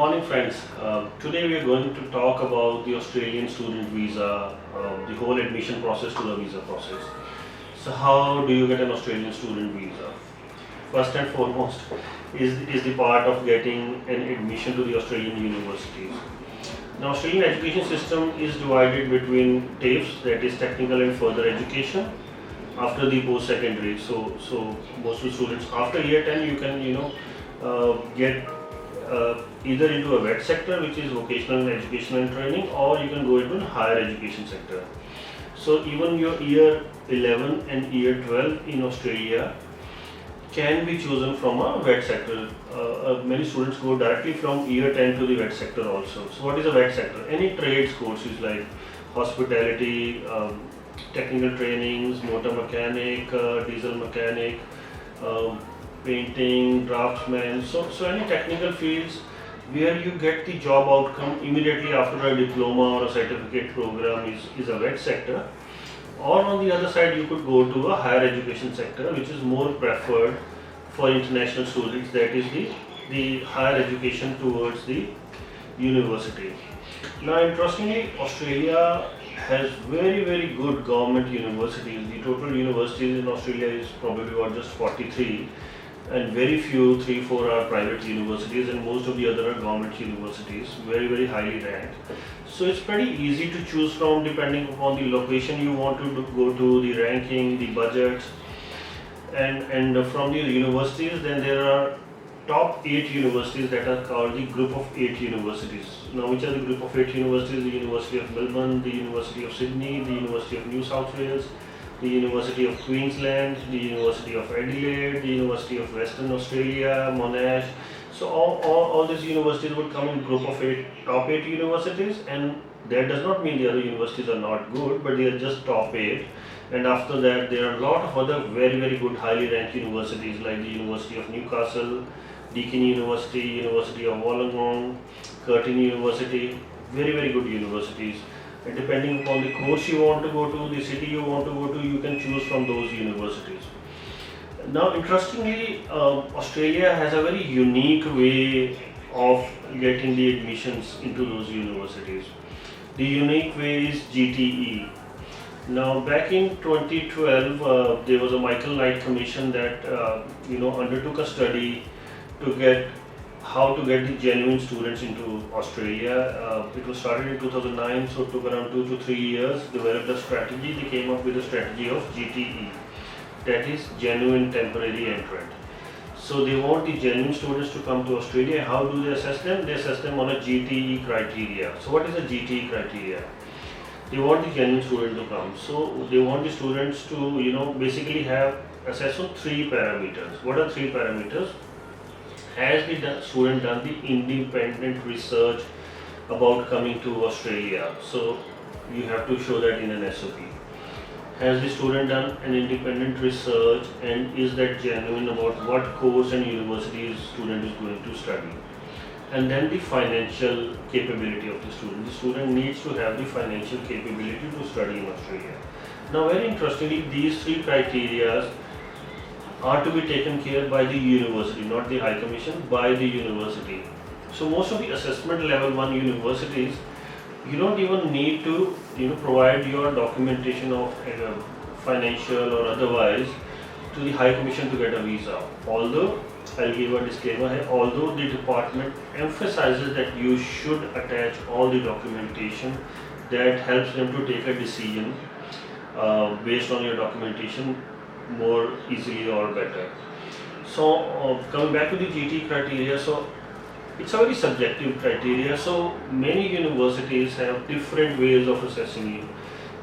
Morning friends, today we are going to talk about the Australian student visa, the whole admission process to the visa process. So how do you get an Australian student visa? First and foremost is the part of getting an admission to the Australian universities. The Australian education system is divided between TAFEs, that is technical and further education, after the post-secondary. So most of the students after year 10 you can get either into a vet sector, which is vocational and educational and training, or you can go into a higher education sector. So even your year 11 and year 12 in Australia can be chosen from a vet sector. Many students go directly from year 10 to the vet sector also. So what is a vet sector? Any trades courses like hospitality, technical trainings, motor mechanic, diesel mechanic, painting, draftsman, so any technical fields where you get the job outcome immediately after a diploma or a certificate program is a vet sector. Or on the other side, you could go to a higher education sector, which is more preferred for international students, that is the higher education towards the university. Now interestingly, Australia has very good government universities. The total universities in Australia is probably about just 43, and very few, 3-4 are private universities, and most of the other are government universities, very highly ranked. So it's pretty easy to choose from depending upon the location you want to go to, the ranking, the budget, and from the universities. Then there are top 8 universities that are called the group of 8 universities. Now which are the group of 8 universities? The University of Melbourne, the University of Sydney, the University of New South Wales, the University of Queensland, the University of Adelaide, the University of Western Australia, Monash. So all these universities would come in group of 8, top 8 universities, and that does not mean the other universities are not good, but they are just top 8. And after that there are a lot of other very good highly ranked universities like the University of Newcastle, Deakin University, University of Wollongong, Curtin University, very good universities. And depending upon the course you want to go to, the city you want to go to, you can choose from those universities. Now interestingly, Australia has a very unique way of getting the admissions into those universities. The unique way is GTE. Now back in 2012, there was a Michael Knight Commission that undertook a study to get how to get the genuine students into Australia. It was started in 2009, so it took around 2 to 3 years, developed a strategy. They came up with a strategy of GTE, that is genuine temporary entrant. So they want the genuine students to come to Australia. How do they assess them? They assess them on a GTE criteria. So what is a GTE criteria? They want the genuine student to come. So they want the students to basically have assessed on 3 parameters. What are 3 parameters? Has the student done the independent research about coming to Australia? So you have to show that in an SOP. Has the student done an independent research, and is that genuine about what course and university student is going to study? And then the financial capability of the student. The student needs to have the financial capability to study in Australia. Now very interestingly, these 3 criteria are to be taken care by the university, not the High Commission, by the university. So most of the assessment level 1 universities, you don't even need to provide your documentation of financial or otherwise to the High Commission to get a visa. Although, I'll give a disclaimer here, although the department emphasizes that you should attach all the documentation that helps them to take a decision based on your documentation more easily or better. So coming back to the GT criteria, so it's a very subjective criteria. So many universities have different ways of assessing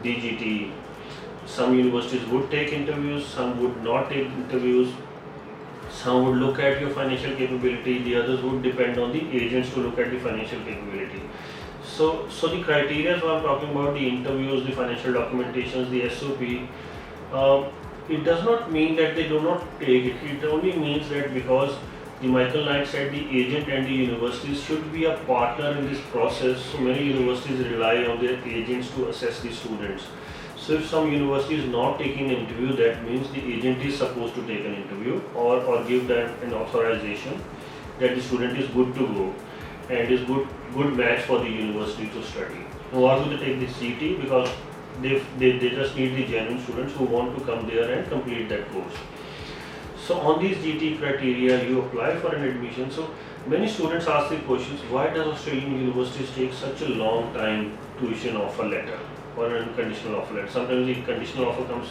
the GT. Some universities would take interviews, some would not take interviews, some would look at your financial capability, the others would depend on the agents to look at the financial capability. So the criteria I'm talking about, the interviews, the financial documentations, the SOP, it does not mean that they do not take it. It only means that because the Michael Knight said the agent and the universities should be a partner in this process, so many universities rely on their agents to assess the students. So if some university is not taking an interview, that means the agent is supposed to take an interview or give them an authorization that the student is good to go. and is good match for the university to study. Now, why do they take this GT? Because they just need the genuine students who want to come there and complete that course. So on these GT criteria, you apply for an admission. So many students ask the questions, why does Australian universities take such a long time to issue an offer letter or an unconditional offer letter? Sometimes the conditional offer comes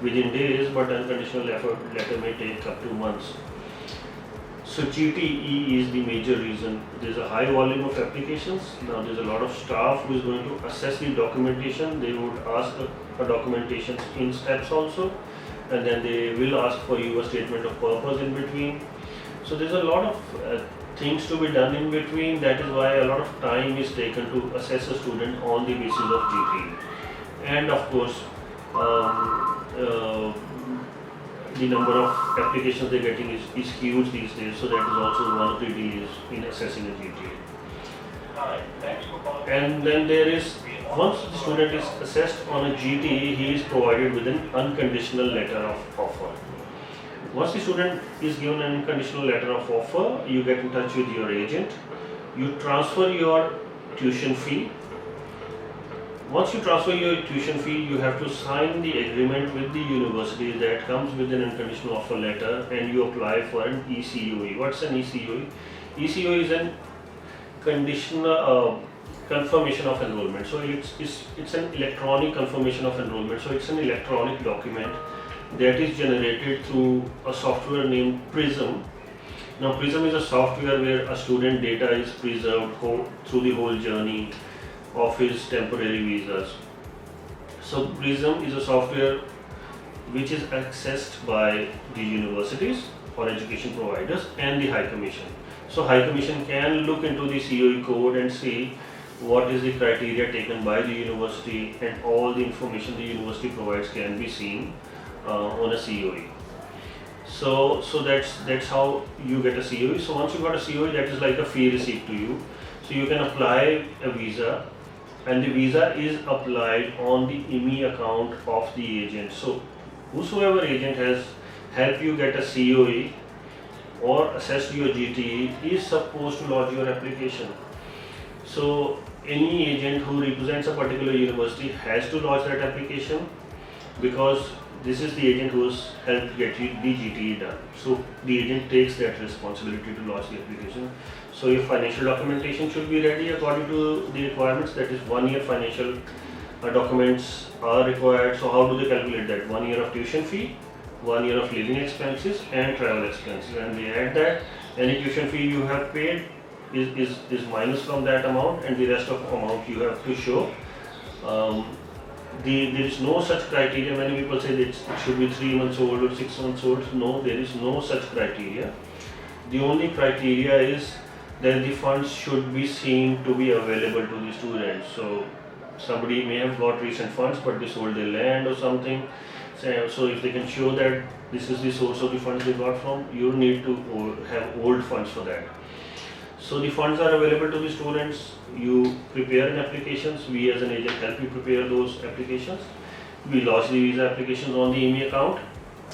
within days, but unconditional letter may take up to months. So GTE is the major reason. There's a high volume of applications. Now there's a lot of staff who is going to assess the documentation. They would ask a documentation in steps also, and then they will ask for you a statement of purpose in between. So there's a lot of things to be done in between. That is why a lot of time is taken to assess a student on the basis of GTE. And of course, the number of applications they're getting is huge these days, so that is also one of the delays in assessing a GTE. And then there is, once the student is assessed on a GTE, he is provided with an unconditional letter of offer. Once the student is given an unconditional letter of offer, you get in touch with your agent, you transfer your tuition fee. Once you transfer your tuition fee, you have to sign the agreement with the university that comes with an unconditional offer letter, and you apply for an ECOE. What's an ECOE? ECOE is an conditional confirmation of enrollment. So it's an electronic confirmation of enrollment. So it's an electronic document that is generated through a software named Prism. Now Prism is a software where a student data is preserved through the whole journey of his temporary visas. So Prism is a software which is accessed by the universities or education providers and the High Commission. So High Commission can look into the COE code and see what is the criteria taken by the university, and all the information the university provides can be seen on a COE. So that's how you get a COE. So once you got a COE, that is like a fee receipt to you. So you can apply a visa, and the visa is applied on the IME account of the agent. So whosoever agent has helped you get a COE or assessed your GTE is supposed to lodge your application. So any agent who represents a particular university has to lodge that application, because this is the agent who has helped get you the GTE done. So the agent takes that responsibility to lodge the application. So your financial documentation should be ready according to the requirements. That is, 1 year financial documents are required. So how do they calculate that? 1 year of tuition fee, 1 year of living expenses and travel expenses, and they add that. Any tuition fee you have paid is minus from that amount, and the rest of amount you have to show. There is no such criteria. Many people say that it should be 3 months old or 6 months old. No, there is no such criteria. The only criteria is that the funds should be seen to be available to the students. So somebody may have got recent funds, but they sold their land or something. So if they can show that this is the source of the funds they got from, you need to have old funds for that. So the funds are available to the students. You prepare an applications. We as an agent help you prepare those applications. We lodge the visa applications on the IME account.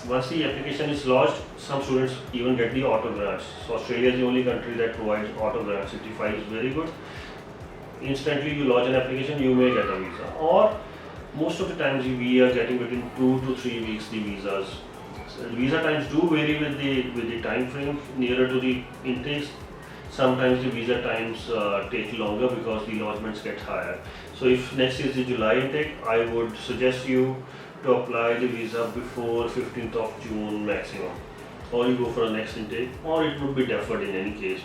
Once the application is lodged, some students even get the auto grants. So Australia is the only country that provides auto grants. 65 is very good. Instantly you lodge an application, you may get a visa. Or most of the times we are getting between 2 to 3 weeks the visas. So visa times do vary with the time frame nearer to the intakes. Sometimes the visa times take longer because the lodgements get higher. So if next is the July intake, I would suggest you to apply the visa before 15th of June maximum, or you go for the next intake, or it would be deferred in any case,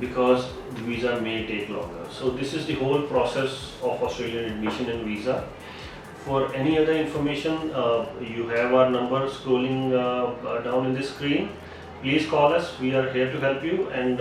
because the visa may take longer. So this is the whole process of Australian admission and visa. For any other information, you have our number scrolling down in the screen. Please call us. We are here to help you, and